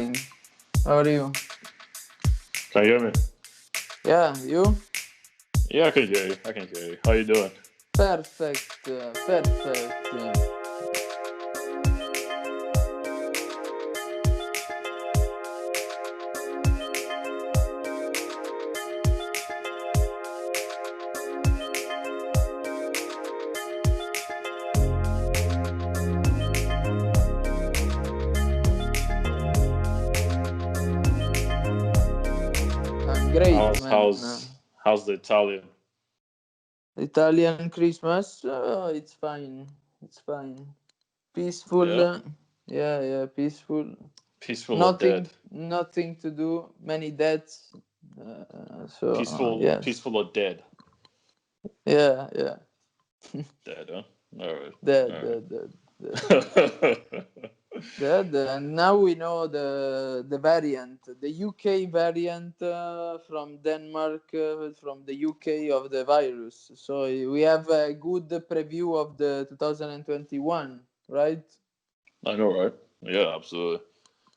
everything. How are you? Can you hear me? Yeah, you? Yeah, I can hear you. How you doing? Perfect, perfect. I'm great, How's man. how's how's the Italian? Italian Christmas, it's fine. It's fine. Peaceful. Yeah, Peaceful. peaceful or dead? Nothing to do. Many deaths. Peaceful, Yes. peaceful or dead? Yeah. Dead, huh? All right, Dead, all right. dead, dead, dead. Dead. And now we know the variant, the UK variant from Denmark, from the UK of the virus. So we have a good preview of the 2021, right? I know, right? Yeah, absolutely.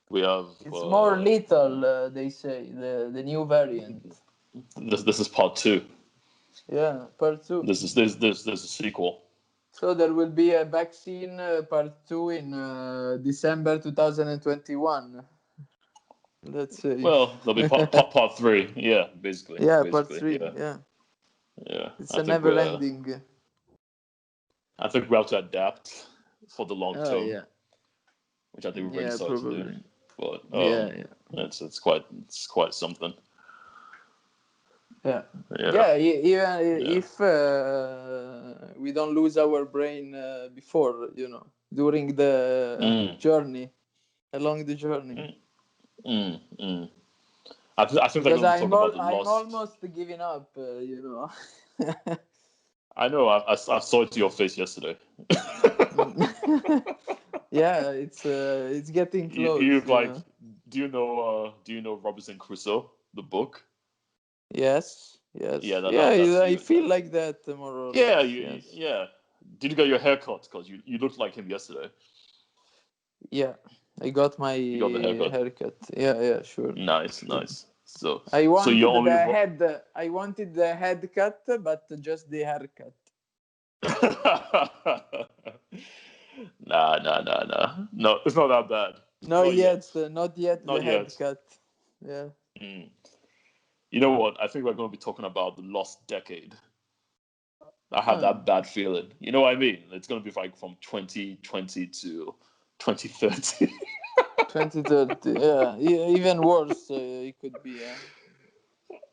We have It's more lethal, they say, the new variant. this is part two. Yeah, part two. This is a sequel. So there will be a vaccine part two in December 2021. Let's say. Well, there'll be part three. Yeah, basically, Yeah, part basically. three. Yeah, Yeah, yeah. it's a never ending. I think we have to adapt for the long Oh term, yeah, which I think we've already yeah, started to do. probably. But Yeah. it's quite something. Yeah, Yeah, even yeah. if we don't lose our brain before, during the Mm, journey, along the journey. mm, mm. I think they're Because going to be talking about the I'm lost. almost giving up, I know. I saw it to your face yesterday. Yeah, it's getting You close. like? Do you know Robinson Crusoe, the book? Yes, Yeah, yes, yeah. that's I you. feel like that more or Yeah, less. Yes. yeah. Did you get your hair cut? Because you looked like him yesterday. Yeah, I got my You got the haircut. haircut. Yeah, sure. Nice, Sure. nice. So I so you wanted only. the head. I wanted the head cut, but just the haircut. Nah. No, it's not that bad. Not Not yet. yet. Not yet. The Not head yet. cut. Yeah. Mm. You know what? I think we're going to be talking about the lost decade. I have Ah, that bad feeling. You know what I mean? It's going to be like from 2020 to 2030. 2030. Yeah. Even worse. It could be.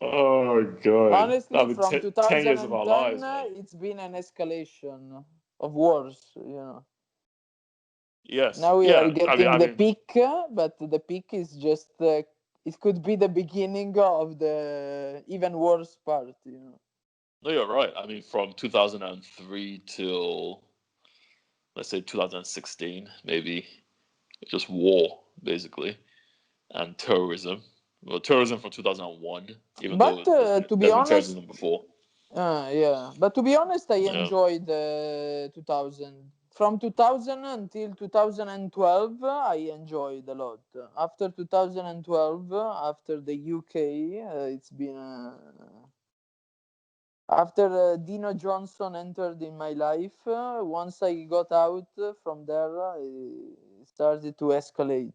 Oh god! I Honestly, mean, from 10 years of our 2010, lives, man. it's been an escalation of wars. Yes, Now we are yeah. getting I the mean, peak, but the peak is just. It could be the beginning of the even worse part. no, you're right. I mean, from 2003 till let's say 2016, maybe just war basically and terrorism. Well, terrorism from 2001, even though But to be there's been honest, terrorism before. yeah. But to be honest, I Yeah, enjoyed 2000. From 2000 until 2012, I enjoyed a lot. After 2012, after the UK, it's been. After Dino Johnson entered in my life, once I got out from there, it started to escalate.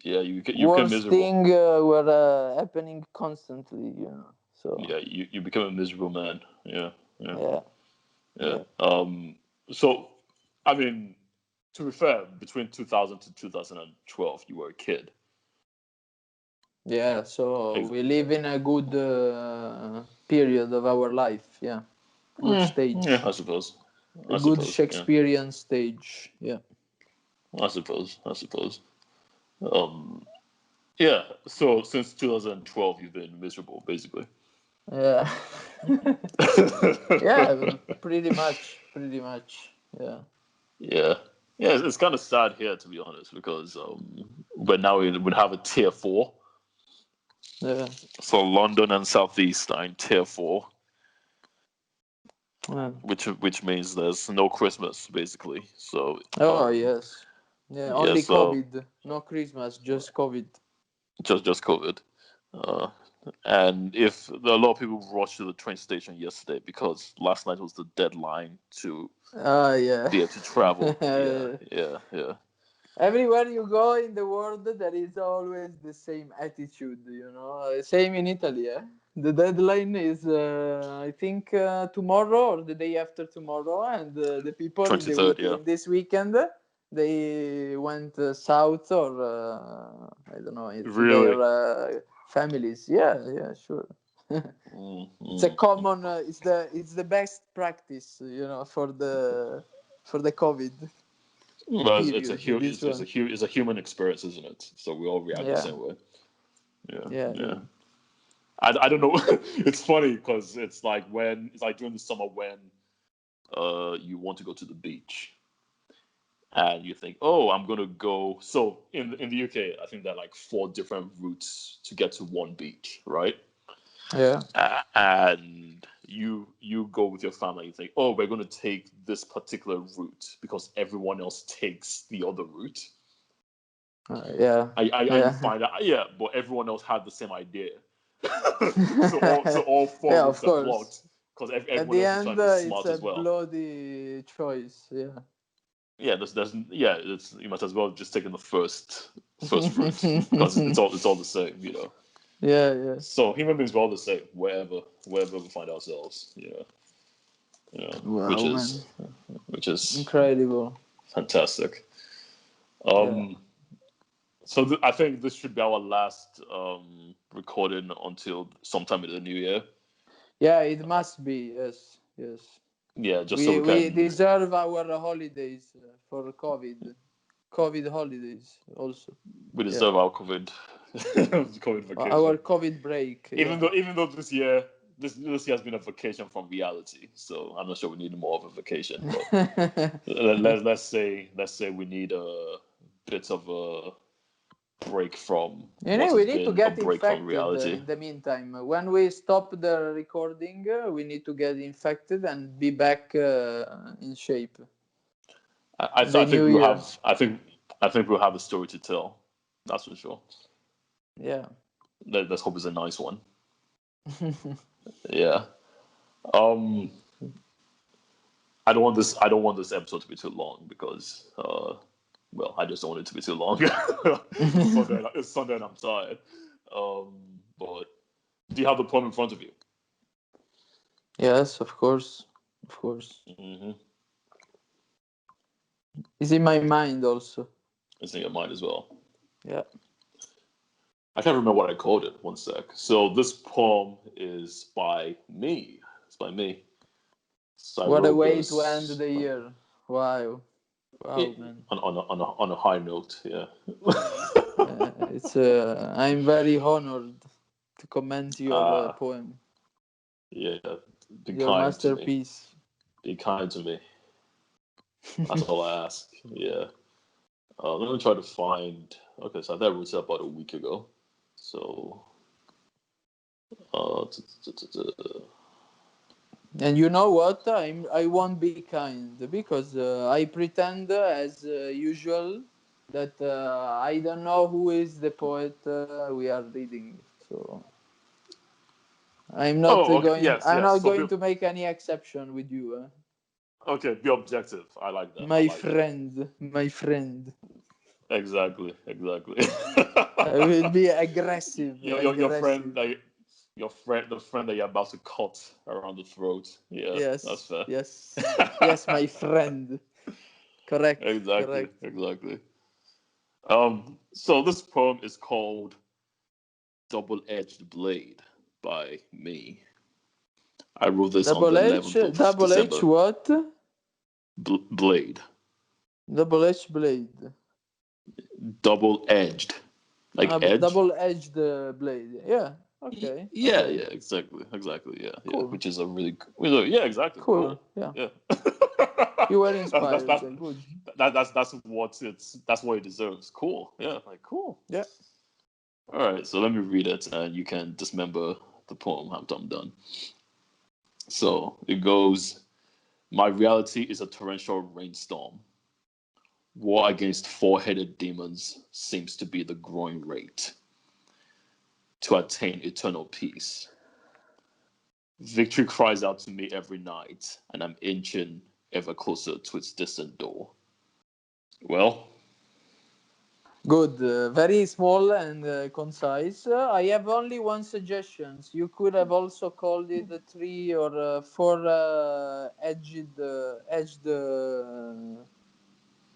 yeah. You became Worst miserable. thing were happening constantly. So Yeah, you become a miserable man. Yeah, yeah, yeah, yeah. yeah, So I mean, to be fair, between 2000 to 2012, you were a kid. yeah. So Ex- we live in a good period of our life. Yeah, good yeah, stage, I suppose. a I good suppose. Yeah, Shakespearean stage. Yeah, I suppose. I suppose. Um, yeah. So since 2012, you've been miserable, basically. yeah, yeah. Pretty much. Yeah. Yeah. Yeah, it's kind of sad here, to be honest, because but now we would have a tier four. Yeah. So London and Southeast are in tier four, Yeah. which means there's no Christmas basically. So Oh yes, Yeah, Yeah, only so COVID, no Christmas, just COVID. just COVID. Uh, and if a lot of people rushed to the train station yesterday because last night was the deadline to Ah, yeah. be able to travel. Yeah, yeah, yeah. Everywhere you go in the world, there is always the same attitude, you know. Same in Italy, eh? The deadline is, I think, tomorrow or the day after tomorrow, and the people in 23rd, yeah. in this weekend, they went south or I don't know to their Really? families. Yeah, yeah, sure. It's a Mm. common. It's the best practice, you know, for the COVID Well, period. This one. it's a human experience, isn't it? So we all react the Yeah, same way. Yeah, yeah, yeah. yeah. I don't know. It's funny because it's like during the summer when you want to go to the beach and you think, oh, I'm gonna go. So in the UK, I think there are like 4 different routes to get to one beach, right? Yeah. And you go with your family. You think, oh, we're gonna take this particular route because everyone else takes the other route. Yeah. You Yeah. find out, yeah, but everyone else had the same idea. So all four Yeah, of routes are course. blocked because At everyone the else is trying end, to be it's smart a as well. bloody choice. Yeah. Yeah, yeah, you might as well just take in the first route because it's all the same, you know. Yeah, yeah. So human beings are all the same wherever we find ourselves, which Wow, man. is which is Incredible. fantastic. Yeah. Um, so I think this should be our last recording until sometime in the new year. Yeah, it must be. Yes, yes. Yeah, just so we We can deserve our holidays for COVID. COVID holidays also. we Yeah. deserve our COVID Our vacation. COVID break. Yeah. Even though this year has been a vacation from reality, so I'm not sure we need more of a vacation. But let's say we need a bit of a break from You what know, has we need to been a get break from infected reality. in the meantime. When we stop the recording, we need to get infected and be back in shape. I The think new year. I think we'll have a story to tell. That's for sure. Yeah. Let's hope it's a nice one. Yeah. Um. I don't want this episode to be too long because well, I just don't want it to be too long. It's Sunday and I'm tired. But do you have the poem in front of you? Yes, of course. Of course. Mm-hmm. It's in my mind also. It's in your mind as well. Yeah. I can't remember what I called it. One sec. So this poem is by me. It's by me. So I What a wrote way to end this the year. Wow. Wow, man. on a high note. Yeah. It's I'm very honored to comment your Ah, poem, yeah. Be your kind to me. masterpiece. Be kind to me. That's all I ask. Yeah. Let me try to find. Okay, so I wrote it about a week ago. So, uh, t- t- t- t- And you know what? I won't be kind because I pretend as usual that I don't know who is the poet we are reading. So oh, okay. Yes, I'm yes. not So going to make any exception with you, okay, be objective. I like that. I my like that. friend, my friend. Exactly, exactly. I will be aggressive, Your friend, aggressive. the friend that you're about to cut around the throat. Yeah, that's Yes, fair. yes, yes, my friend. Correct, Exactly, correct. exactly. So this poem is called "Double-Edged Blade" by me. I wrote this on the 11th of Double H December. what? Blade, Double H blade. double-edged, like edge. Double edged blade. Yeah. Okay. Yeah, Okay. yeah, exactly, exactly. Yeah, yeah. Cool. Which is a really, yeah, exactly. Cool. Cool. Yeah. Yeah. You were that's inspired. Good. that's what it deserves. Cool. Yeah, like cool. Yeah. All right, so let me read it, and you can dismember the poem after I'm done. So it goes: My reality is a torrential rainstorm, war against four-headed demons seems to be the growing rate to attain eternal peace. Victory cries out to me every night, and I'm inching ever closer to its distant door. Well, Good, very small and concise. I have only one suggestion. You could have also called it a three or four edged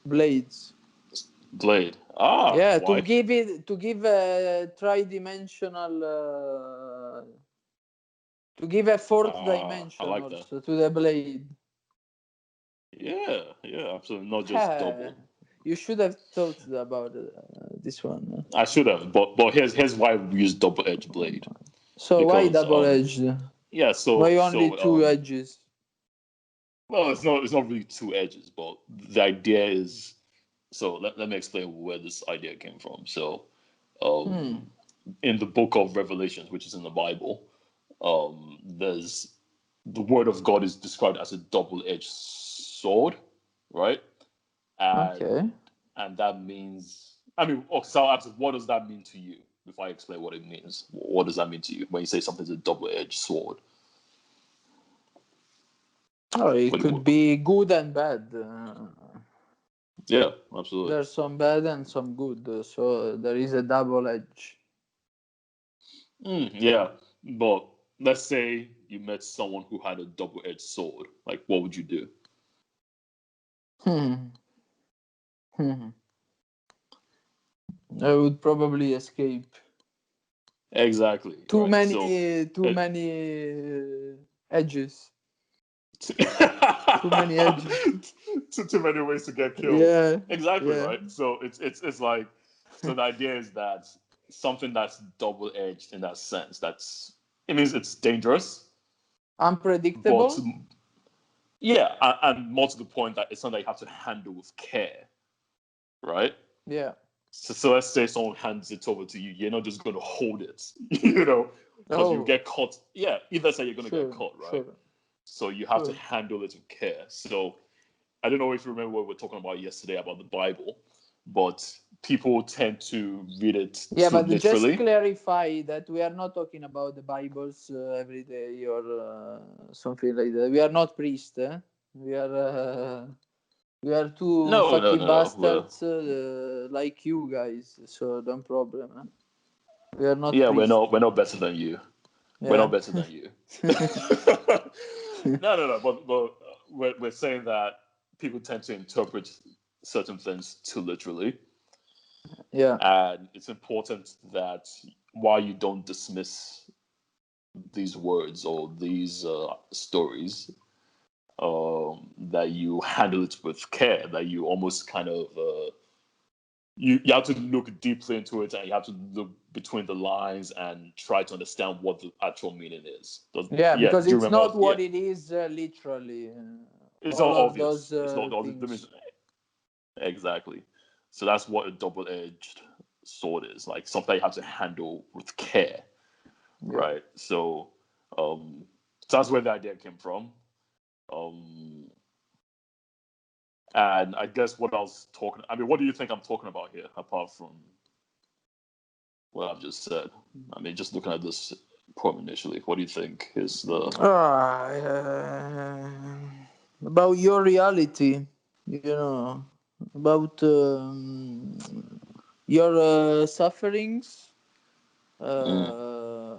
blades. blade. Yeah, Why? to give a tridimensional, to give a fourth I dimension like that. also to the blade. Yeah, absolutely. Not just double. You should have thought about this one. I should have, but here's why we use double-edged blade. So why Because double edged? yeah, Why only two edges? well, it's not really two edges, but the idea is, so let me explain where this idea came from. So in the book of Revelations, which is in the Bible, there's the word of God is described as a double-edged sword, right? And Okay. that means, I mean, so I'll ask, what does that mean to you? Before I explain what it means, what does that mean to you when you say something's a double-edged sword? Oh, it What, could be good and bad. yeah, absolutely. There's some bad and some good, so there is a double edge. Yeah, but let's say you met someone who had a double-edged sword. Like, what would you do? Hmm. Hmm. I would probably escape. Exactly, Too right? So, many, too it, many edges. Too many edges. too many ways to get killed. Yeah, Exactly, yeah. right? So it's like, so the idea is that something that's double-edged in that sense, that's, it means it's dangerous, but Unpredictable. yeah, and more to the point that it's something that you have to handle with care, right? Yeah. So let's say someone hands it over to you, you're not just going to hold it, you know, because you Oh, get caught. Yeah, either say you're going to get sure, caught, right? sure, So you have to sure. handle it with care. So I don't know if you remember what we were talking about yesterday about the Bible, but people tend to read it Yeah, too but just literally. clarify that we are not talking about the Bibles every day or something like that. We are not priests. We are we are two No, no, fucking no, no. Well, bastards like you guys. So don't problem. We are not yeah, priests. we're not better than you. We're Yeah. not better than you. No. But we're saying that people tend to interpret certain things too literally. Yeah. And it's important that while you don't dismiss these words or these stories, that you handle it with care, that you almost kind of you have to look deeply into it, and you have to look between the lines and try to understand what the actual meaning is. Yeah, Yeah, because do you it's remember? not Yeah, what it is literally. it's All all of those obvious. It's not all things. exactly. So that's what a double-edged sword is, like something you have to handle with care, Yeah. right? Um, so that's where the idea came from. Um, and I guess what I was talking, I mean, what do you think I'm talking about here, apart from what I've just said? I mean, just looking at this poem initially, what do you think is the? About your reality, about your sufferings, Mm, uh,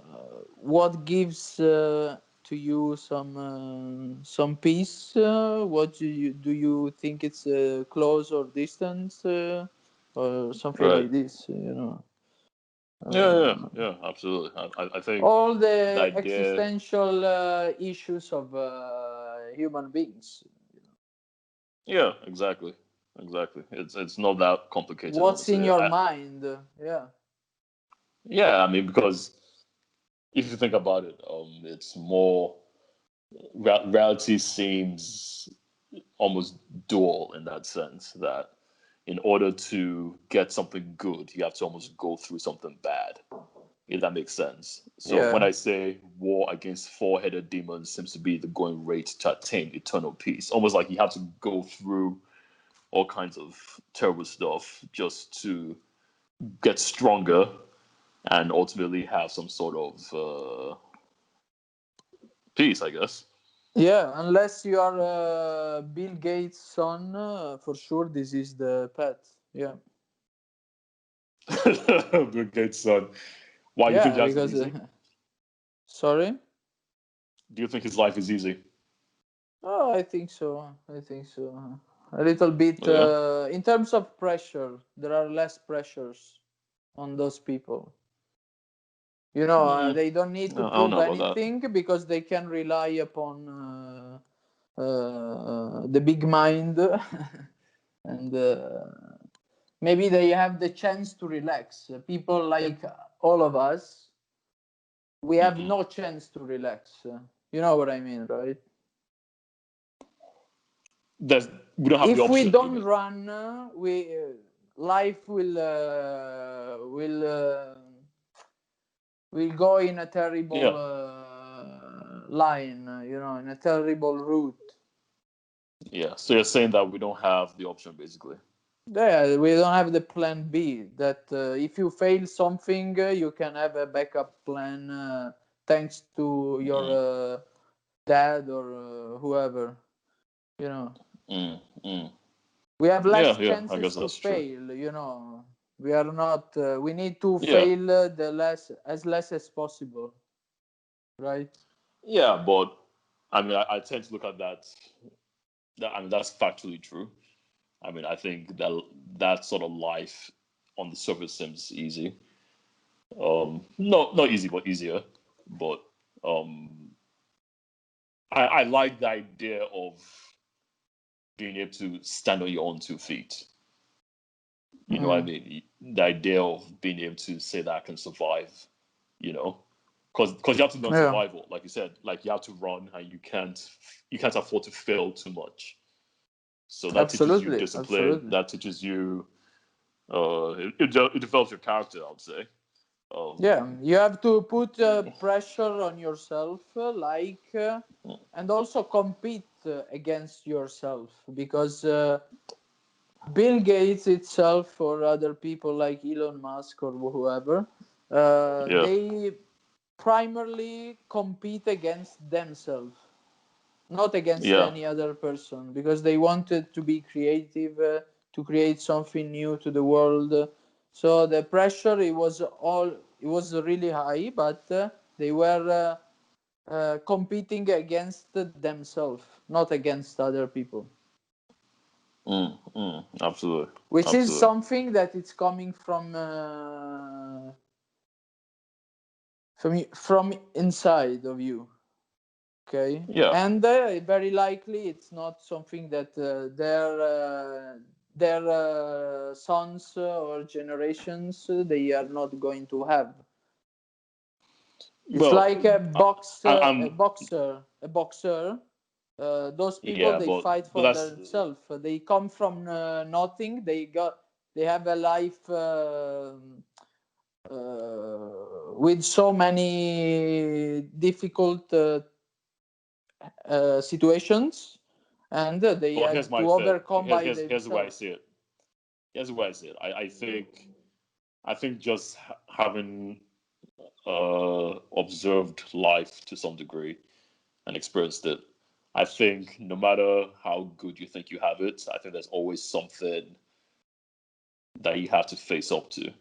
what gives to you some peace, what do you think it's close or distance, or something right. like this, Yeah, absolutely. I think all the the idea, existential issues of human beings. yeah, exactly. It's not that complicated, What's in honestly. your mind? Yeah. Yeah, I mean, because if you think about it, it's more reality seems almost dual in that sense that in order to get something good, you have to almost go through something bad. If that makes sense. So when Yeah. I say war against four-headed demons seems to be the going rate to attain eternal peace, almost like you have to go through all kinds of terrible stuff just to get stronger and ultimately have some sort of peace, I guess. Yeah, unless you are Bill Gates' son, for sure this is the path. Yeah. Bill Gates' son. Why, you think Yeah, that's because easy? sorry. Do you think his life is easy? Oh, I think so. I think so. A little bit Oh, yeah. in terms of pressure, there are less pressures on those people. Mm, They don't need to I don't prove know about that. anything because they can rely upon the big mind, and maybe they have the chance to relax. People like all of us, we have Mm-mm. no chance to relax. You know what I mean, right? There's, we don't have the If we option, you don't mean? run, we life will go in a Yeah. terrible line, in a terrible route. Yeah. So you're saying that we don't have the option, basically. Yeah, we don't have the plan B. That if you fail something, you can have a backup plan thanks to your Mm, dad or whoever. You know, mm, mm. we have Yeah, less yeah. I chances guess to that's true. fail. We are not. We need to Yeah. fail the less as possible, right? Yeah, but I mean, I tend to look at that. I mean, that's factually true. I mean, I think that sort of life on the surface seems easy. No, not easy, but easier. But um, I like the idea of being able to stand on your own 2 feet. You know what I Mm. mean? The idea of being able to say that I can survive. You know, because you have to learn Yeah, survival, like you said. Like you have to run, and you can't afford to fail too much. So that teaches you absolutely, discipline. absolutely. That teaches you. It develops your character, I would say. Yeah, Um, you have to put pressure on yourself, and also compete against yourself because Bill Gates itself or other people like Elon Musk or whoever, yeah, they primarily compete against themselves, not against yeah. any other person, because they wanted to be creative, to create something new to the world. So the pressure it was really high, but they were competing against themselves, not against other people, Absolutely, which is absolutely. something that it's coming from inside of you. Okay, Yeah. and very likely it's not something that their sons or generations they are not going to have. It's Well, like a boxer, a I'm. boxer, a boxer. Those people Yeah, they fight but for that's. themselves. They come from nothing. They have a life with so many difficult situations, and they But here's had my to thing. overcome by Here's the way I themselves. see it. Here's the way I see it. I think just having observed life to some degree and experienced it. I think no matter how good you think you have it, I think there's always something that you have to face up to.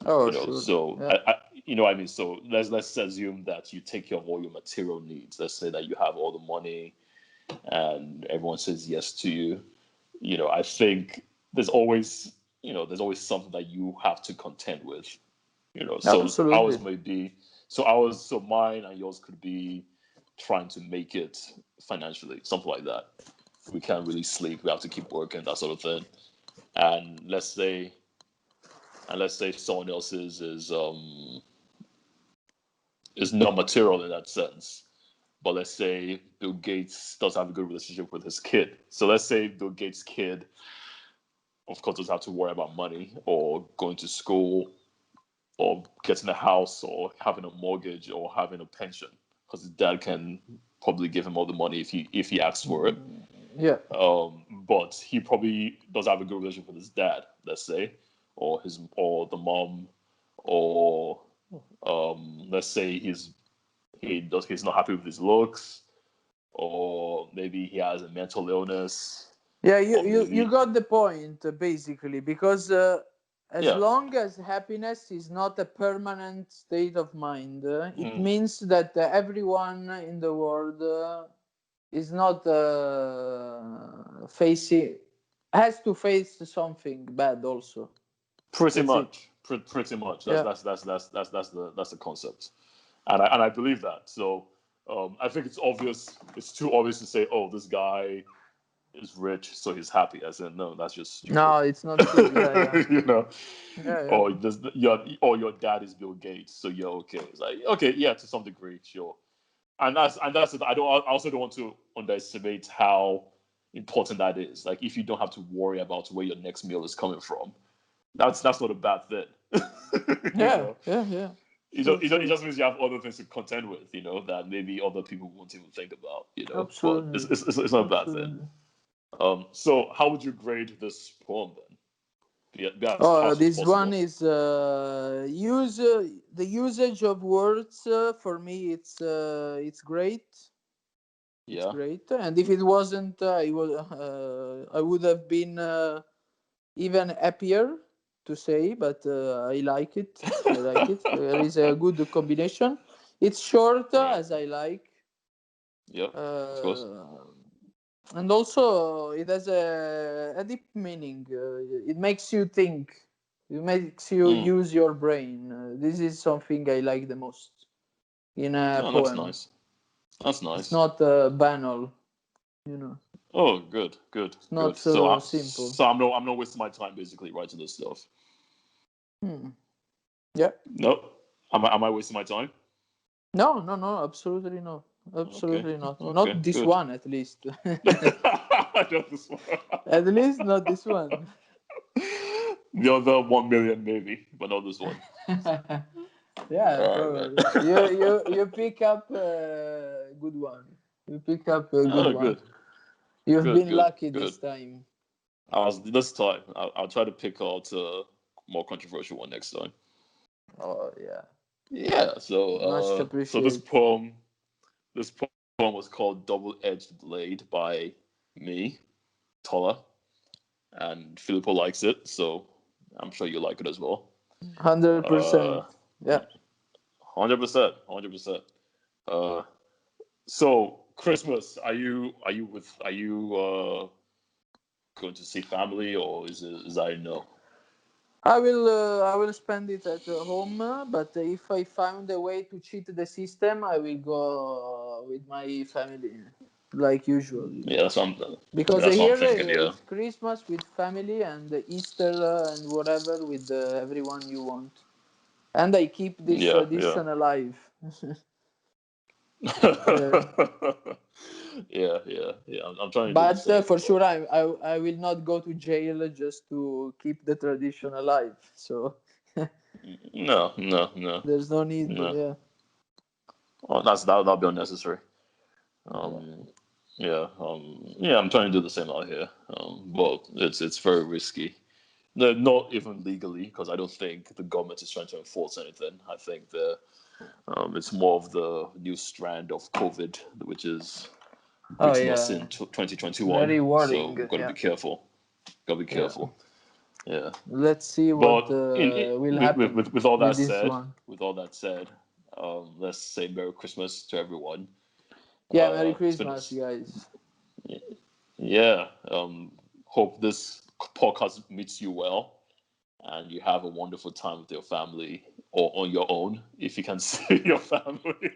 Oh, You know, sure. so Yeah, you know what I mean. So let's assume that you take care of all your material needs. Let's say that you have all the money and everyone says yes to you. You know, I think there's always something that you have to contend with. You know, so ours absolutely. may be so mine and yours could be trying to make it financially, something like that. We can't really sleep. We have to keep working, that sort of thing. And let's say someone else's is not material in that sense. But let's say Bill Gates does have a good relationship with his kid. So let's say Bill Gates' kid, of course, doesn't have to worry about money or going to school or getting a house or having a mortgage or having a pension because his dad can probably give him all the money if he asks for it. Yeah. But he probably does have a good relationship with his dad, let's say, or the mom, or let's say he's not happy with his looks, or maybe he has a mental illness, Yeah, or you maybe got the point, basically, because as yeah, long as happiness is not a permanent state of mind, it mm, means that everyone in the world is not facing has to face something bad also. pretty That's it. much, pretty much. Yeah. That's the concept, and I believe that. So I think it's obvious. It's too obvious to say, oh, this guy is rich, so he's happy. I said, no, that's just stupid. No, it's not true. Yeah, yeah, You know, yeah, yeah. or your dad is Bill Gates, so you're okay. It's like, okay, yeah, to some degree, sure. And that's it. I also don't want to underestimate how important that is. Like, if you don't have to worry about where your next meal is coming from, that's not a bad thing. you Yeah, know, yeah, yeah. it True, just, it just it true. just means you have other things to contend with. That maybe other people won't even think about. But it's Absolutely, it's, it's not a bad thing. absolutely. So how would you grade this poem then? Be as Oh, harsh as this one possible. is use the usage of words for me. It's great. It's Yeah. great. And if it wasn't, I would have been even happier to say. But I like it. I like it. There is a good combination. It's short, All right. as I like. Yep. Of course. Uh, and also it has a deep meaning. It makes you think. It makes you Mm. use your brain. This is something I like the most in a Oh, that's poem. nice. That's It's nice. not banal, you know. Oh, good, good, It's not good. So, so I, simple. so I'm not wasting my time basically writing this stuff. Hmm. Yeah. Nope. Am I wasting my time? No, no, no. Absolutely not. Okay. Absolutely not. Okay. Not this Good. one, at least. Just this one. At least not this one. The other 1 million maybe, but not this one. Yeah, All right, probably. man. You pick up a good one. You pick up a good Oh, one. good, You've good, been good, lucky good. this time. I was this time. I'll try to pick out a more controversial one next time. Oh yeah, Yeah. So, much so this appreciate. poem, this poem was called "Double-Edged Blade" by me, Tola, and Filippo likes it, so I'm sure you like it as well. 100%. Uh, Yeah. 100%, 100%. Uh, so Christmas, are you going to see family, or is that a no? I will spend it at home, but if I found a way to cheat the system, I will go with my family, like usual. Yeah, Because that's what I'm here thinking. Yeah, it's Christmas with family and Easter and whatever with everyone you want. And I keep this yeah, yeah. tradition alive. Yeah. Yeah. I'm trying to do the But same, for but sure, I will not go to jail just to keep the tradition alive. So no, no, no, there's no need. no. Yeah. Oh, that'll be unnecessary. Yeah. Um, yeah. I'm trying to do the same out here. But it's very risky. No, not even legally, because I don't think the government is trying to enforce anything. I think it's more of the new strand of COVID, which is Oh greeting us yeah. in 2021. Very So worrying. we've got to Yeah. be careful. Got to be Yeah. careful. Yeah. Let's see what But will with, happen with all with that this said, one. let's say Merry Christmas to everyone. Yeah. Merry It's been Christmas, guys. yeah. Hope this podcast meets you well, and you have a wonderful time with your family or on your own if you can see your family.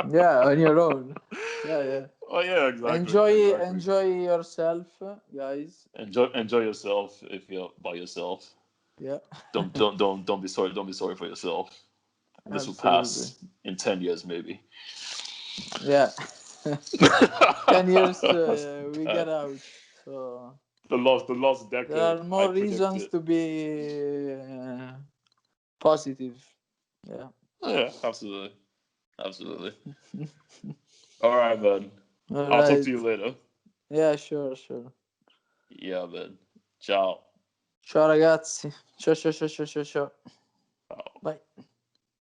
Yeah, on your own. Yeah, yeah. Oh yeah, exactly, exactly. Enjoy yourself, guys. Enjoy yourself if you're by yourself. Yeah. Don't be sorry. Don't be sorry for yourself. This will Absolutely. pass in 10 years, maybe. Yeah. 10 years we Uh, get out. So the lost there decade. are I more predict reasons it. to be positive. Yeah. Yeah, absolutely. All right, man. All I'll talk to right. you later. Yeah, sure, sure. Yeah, man. Ciao. Ciao ragazzi. Ciao ciao ciao ciao ciao ciao.